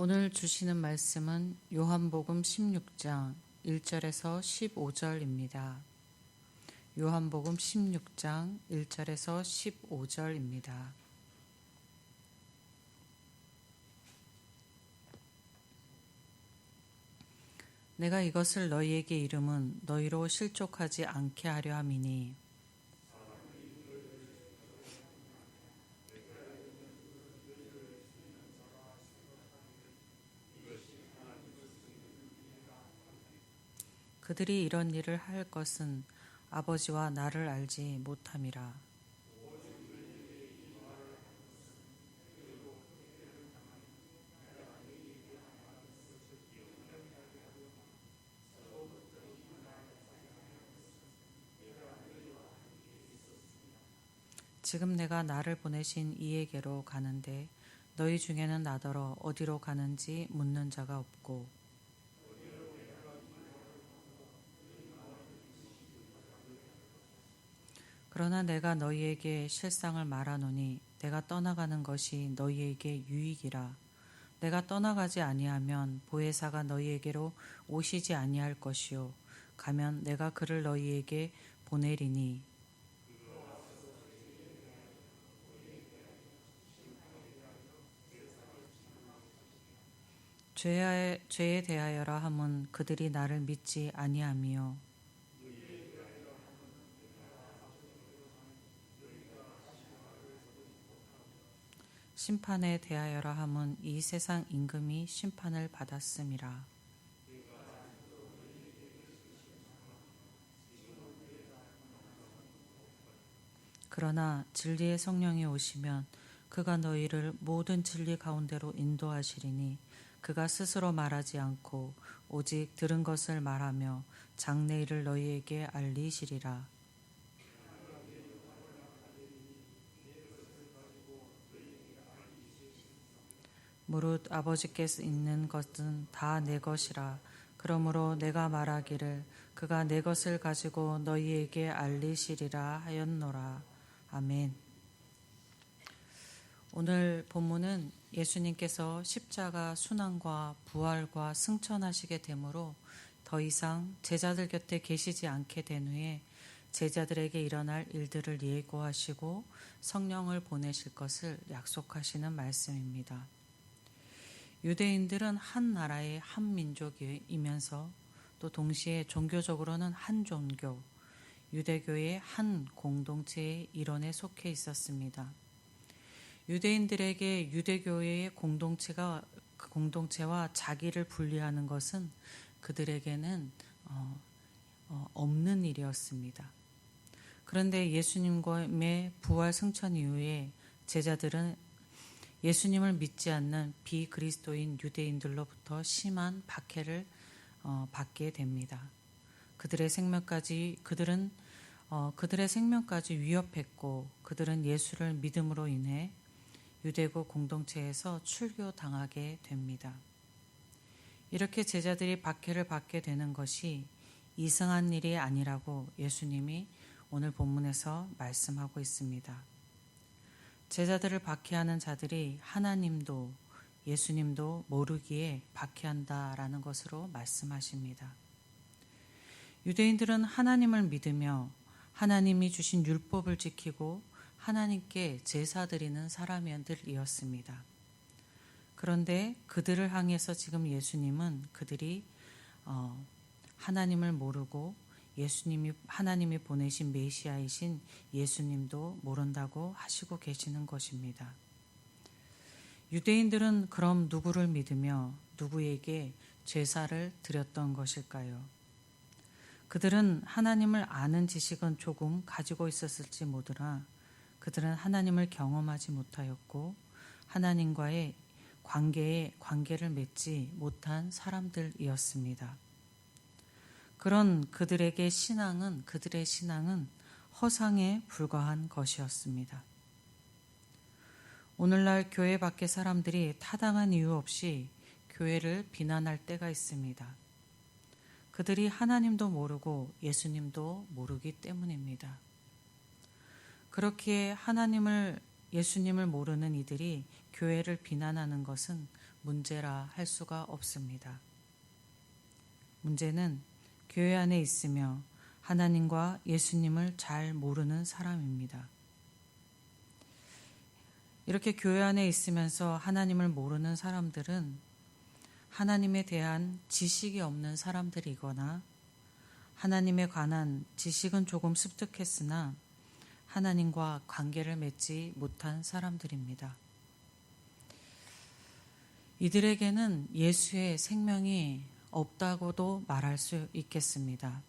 오늘 주시는 말씀은 요한복음 16장 1절에서 15절입니다. 요한복음 16장 1절에서 15절입니다. 내가 이것을 너희에게 이름은 너희로 실족하지 않게 하려 함이니 그들이 이런 일을 할 것은 아버지와 나를 알지 못함이라. 지금 내가 나를 보내신 이에게로 가는데 너희 중에는 나더러 어디로 가는지 묻는 자가 없고 그러나 내가 너희에게 실상을 말하노니 내가 떠나가는 것이 너희에게 유익이라. 내가 떠나가지 아니하면 보혜사가 너희에게로 오시지 아니할 것이요 가면 내가 그를 너희에게 보내리니 죄에 대하여라 함은 그들이 나를 믿지 아니함이요 심판에 대하여라 함은 이 세상 임금이 심판을 받았음이라. 그러나 진리의 성령이 오시면 그가 너희를 모든 진리 가운데로 인도하시리니 그가 스스로 말하지 않고 오직 들은 것을 말하며 장래일을 너희에게 알리시리라. 무릇 아버지께서 있는 것은 다 내 것이라. 그러므로 내가 말하기를 그가 내 것을 가지고 너희에게 알리시리라 하였노라. 아멘. 오늘 본문은 예수님께서 십자가 순환과 부활과 승천하시게 되므로 더 이상 제자들 곁에 계시지 않게 된 후에 제자들에게 일어날 일들을 예고하시고 성령을 보내실 것을 약속하시는 말씀입니다. 유대인들은 한 나라의 한 민족이면서 또 동시에 종교적으로는 한 종교, 유대교의 한 공동체의 일원에 속해 있었습니다. 유대인들에게 유대교회의 공동체와 자기를 분리하는 것은 그들에게는 없는 일이었습니다. 그런데 예수님의 부활 승천 이후에 제자들은 예수님을 믿지 않는 비그리스도인 유대인들로부터 심한 박해를 받게 됩니다. 그들의 생명까지 위협했고 그들은 예수를 믿음으로 인해 유대교 공동체에서 출교당하게 됩니다. 이렇게 제자들이 박해를 받게 되는 것이 이상한 일이 아니라고 예수님이 오늘 본문에서 말씀하고 있습니다. 제자들을 박해하는 자들이 하나님도 예수님도 모르기에 박해한다라는 것으로 말씀하십니다. 유대인들은 하나님을 믿으며 하나님이 주신 율법을 지키고 하나님께 제사 드리는 사람들이었습니다. 그런데 그들을 향해서 지금 예수님은 그들이 하나님을 모르고 하나님이 보내신 메시아이신 예수님도 모른다고 하시고 계시는 것입니다. 유대인들은 그럼 누구를 믿으며 누구에게 제사를 드렸던 것일까요? 그들은 하나님을 아는 지식은 조금 가지고 있었을지 모르나 그들은 하나님을 경험하지 못하였고 하나님과의 관계를 맺지 못한 사람들이었습니다. 그런 그들의 신앙은 허상에 불과한 것이었습니다. 오늘날 교회 밖의 사람들이 타당한 이유 없이 교회를 비난할 때가 있습니다. 그들이 하나님도 모르고 예수님도 모르기 때문입니다. 그렇기에 예수님을 모르는 이들이 교회를 비난하는 것은 문제라 할 수가 없습니다. 문제는 교회 안에 있으며 하나님과 예수님을 잘 모르는 사람입니다. 이렇게 교회 안에 있으면서 하나님을 모르는 사람들은 하나님에 대한 지식이 없는 사람들이거나 하나님에 관한 지식은 조금 습득했으나 하나님과 관계를 맺지 못한 사람들입니다. 이들에게는 예수의 생명이 없다고도 말할 수 있겠습니다.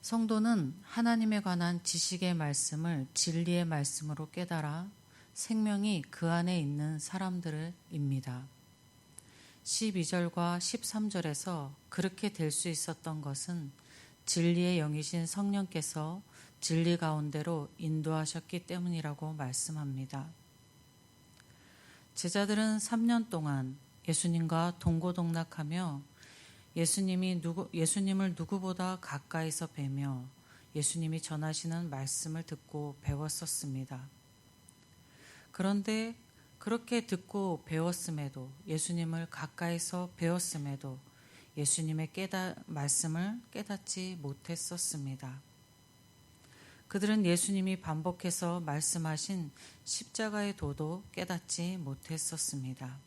성도는 하나님에 관한 지식의 말씀을 진리의 말씀으로 깨달아 생명이 그 안에 있는 사람들입니다. 12절과 13절에서 그렇게 될 수 있었던 것은 진리의 영이신 성령께서 진리 가운데로 인도하셨기 때문이라고 말씀합니다. 제자들은 3년 동안 예수님과 동고동락하며 예수님을 누구보다 가까이서 뵈며 예수님이 전하시는 말씀을 듣고 배웠었습니다. 그런데 그렇게 듣고 배웠음에도 예수님을 가까이서 배웠음에도 예수님의 말씀을 깨닫지 못했었습니다. 그들은 예수님이 반복해서 말씀하신 십자가의 도도 깨닫지 못했었습니다.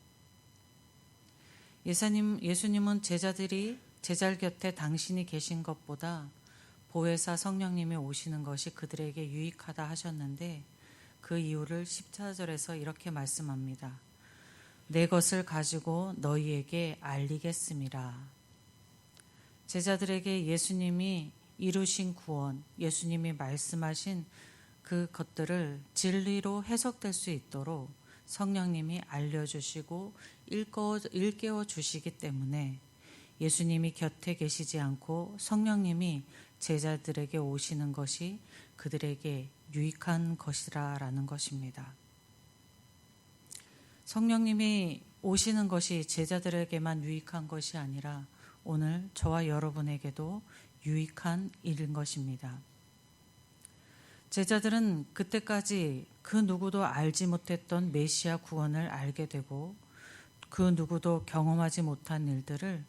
예수님은 제자들 곁에 당신이 계신 것보다 보혜사 성령님이 오시는 것이 그들에게 유익하다 하셨는데 그 이유를 14절에서 이렇게 말씀합니다. 내 것을 가지고 너희에게 알리겠음이라. 제자들에게 예수님이 이루신 구원, 예수님이 말씀하신 그 것들을 진리로 해석될 수 있도록 성령님이 알려주시고 일깨워 주시기 때문에 예수님이 곁에 계시지 않고 성령님이 제자들에게 오시는 것이 그들에게 유익한 것이라는 것입니다. 성령님이 오시는 것이 제자들에게만 유익한 것이 아니라 오늘 저와 여러분에게도 유익한 일인 것입니다. 제자들은 그때까지 그 누구도 알지 못했던 메시아 구원을 알게 되고 그 누구도 경험하지 못한 일들을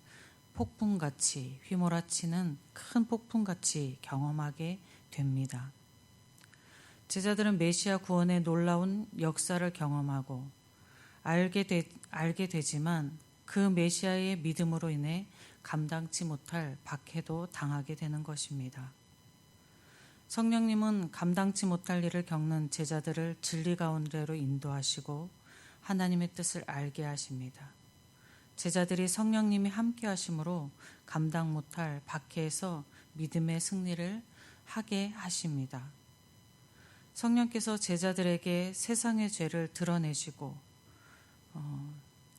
폭풍같이 휘몰아치는 큰 폭풍같이 경험하게 됩니다. 제자들은 메시아 구원의 놀라운 역사를 경험하고 알게 되지만 그 메시아의 믿음으로 인해 감당치 못할 박해도 당하게 되는 것입니다. 성령님은 감당치 못할 일을 겪는 제자들을 진리 가운데로 인도하시고 하나님의 뜻을 알게 하십니다. 제자들이 성령님이 함께 하심으로 감당 못할 박해에서 믿음의 승리를 하게 하십니다. 성령께서 제자들에게 세상의 죄를 드러내시고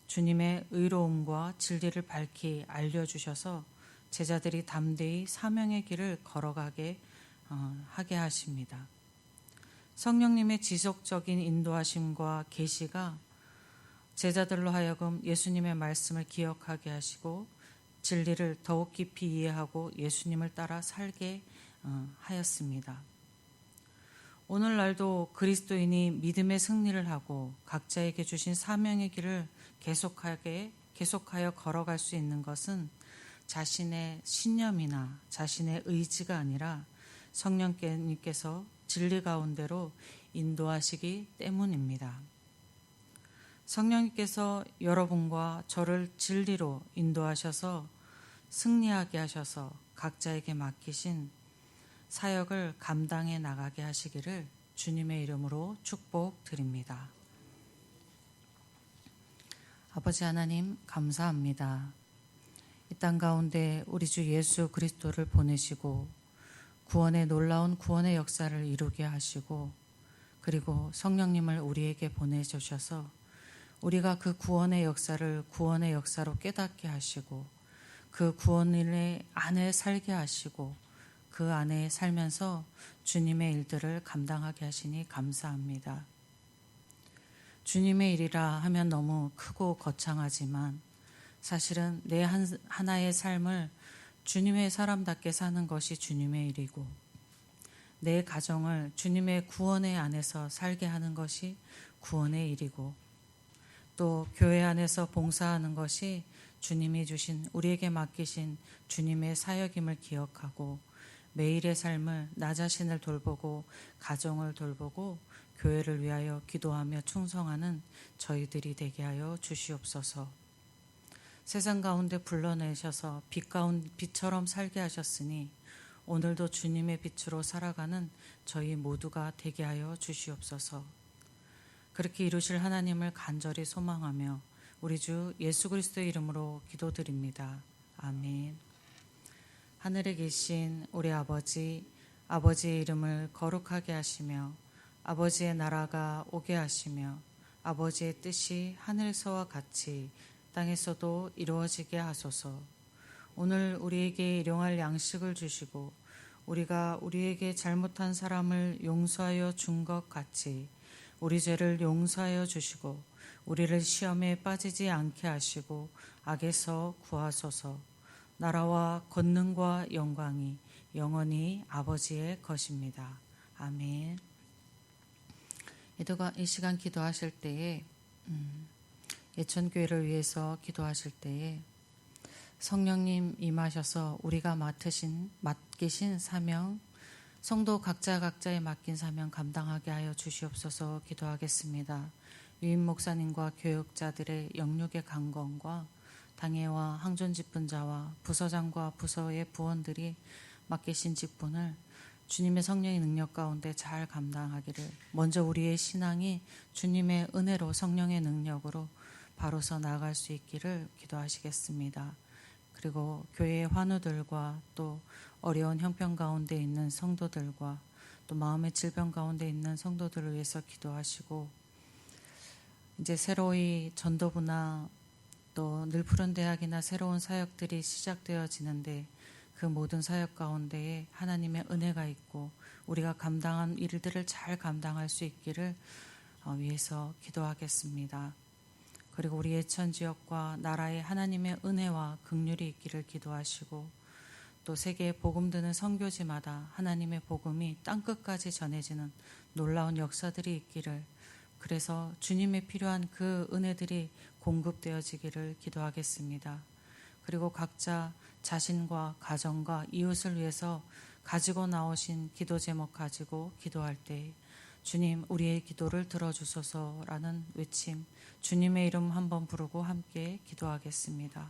주님의 의로움과 진리를 밝히 알려주셔서 제자들이 담대히 사명의 길을 걸어가게 하게 하십니다. 성령님의 지속적인 인도하심과 계시가 제자들로 하여금 예수님의 말씀을 기억하게 하시고 진리를 더욱 깊이 이해하고 예수님을 따라 살게 하였습니다. 오늘날도 그리스도인이 믿음의 승리를 하고 각자에게 주신 사명의 길을 계속하여 걸어갈 수 있는 것은 자신의 신념이나 자신의 의지가 아니라 성령님께서 진리 가운데로 인도하시기 때문입니다. 성령님께서 여러분과 저를 진리로 인도하셔서 승리하게 하셔서 각자에게 맡기신 사역을 감당해 나가게 하시기를 주님의 이름으로 축복드립니다. 아버지 하나님 감사합니다. 이 땅 가운데 우리 주 예수 그리스도를 보내시고 구원의 놀라운 구원의 역사를 이루게 하시고 그리고 성령님을 우리에게 보내주셔서 우리가 그 구원의 역사를 구원의 역사로 깨닫게 하시고 그 구원의 안에 살게 하시고 그 안에 살면서 주님의 일들을 감당하게 하시니 감사합니다. 주님의 일이라 하면 너무 크고 거창하지만 사실은 내 하나의 삶을 주님의 사람답게 사는 것이 주님의 일이고 내 가정을 주님의 구원의 안에서 살게 하는 것이 구원의 일이고 또 교회 안에서 봉사하는 것이 주님이 주신 우리에게 맡기신 주님의 사역임을 기억하고 매일의 삶을 나 자신을 돌보고 가정을 돌보고 교회를 위하여 기도하며 충성하는 저희들이 되게 하여 주시옵소서. 세상 가운데 불러내셔서 빛처럼 살게 하셨으니 오늘도 주님의 빛으로 살아가는 저희 모두가 되게 하여 주시옵소서. 그렇게 이루실 하나님을 간절히 소망하며 우리 주 예수 그리스도의 이름으로 기도드립니다. 아멘. 하늘에 계신 우리 아버지, 아버지의 이름을 거룩하게 하시며 아버지의 나라가 오게 하시며 아버지의 뜻이 하늘에서와 같이 땅에서도 이루어지게 하소서. 오늘 우리에게 일용할 양식을 주시고 우리가 우리에게 잘못한 사람을 용서하여 준 것 같이 우리 죄를 용서하여 주시고 우리를 시험에 빠지지 않게 하시고 악에서 구하소서. 나라와 권능과 영광이 영원히 아버지의 것입니다. 아멘. 이 시간 기도하실 때에 예천교회를 위해서 기도하실 때에 성령님 임하셔서 우리가 맡기신 사명, 성도 각자의 맡긴 사명 감당하게 하여 주시옵소서. 기도하겠습니다. 유임 목사님과 교역자들의 영육의 강건과 당회와 항존 직분자와 부서장과 부서의 부원들이 맡기신 직분을 주님의 성령의 능력 가운데 잘 감당하기를, 먼저 우리의 신앙이 주님의 은혜로 성령의 능력으로 바로서 나아갈 수 있기를 기도하시겠습니다. 그리고 교회의 환우들과 또 어려운 형편 가운데 있는 성도들과 또 마음의 질병 가운데 있는 성도들을 위해서 기도하시고, 이제 새로이 전도부나 또 늘푸른 대학이나 새로운 사역들이 시작되어지는데 그 모든 사역 가운데에 하나님의 은혜가 있고 우리가 감당한 일들을 잘 감당할 수 있기를 위해서 기도하겠습니다. 그리고 우리 예천지역과 나라에 하나님의 은혜와 긍휼이 있기를 기도하시고, 또 세계에 복음 드는 선교지마다 하나님의 복음이 땅끝까지 전해지는 놀라운 역사들이 있기를, 그래서 주님의 필요한 그 은혜들이 공급되어지기를 기도하겠습니다. 그리고 각자 자신과 가정과 이웃을 위해서 가지고 나오신 기도 제목 가지고 기도할 때 주님 우리의 기도를 들어주소서라는 외침, 주님의 이름 한번 부르고 함께 기도하겠습니다.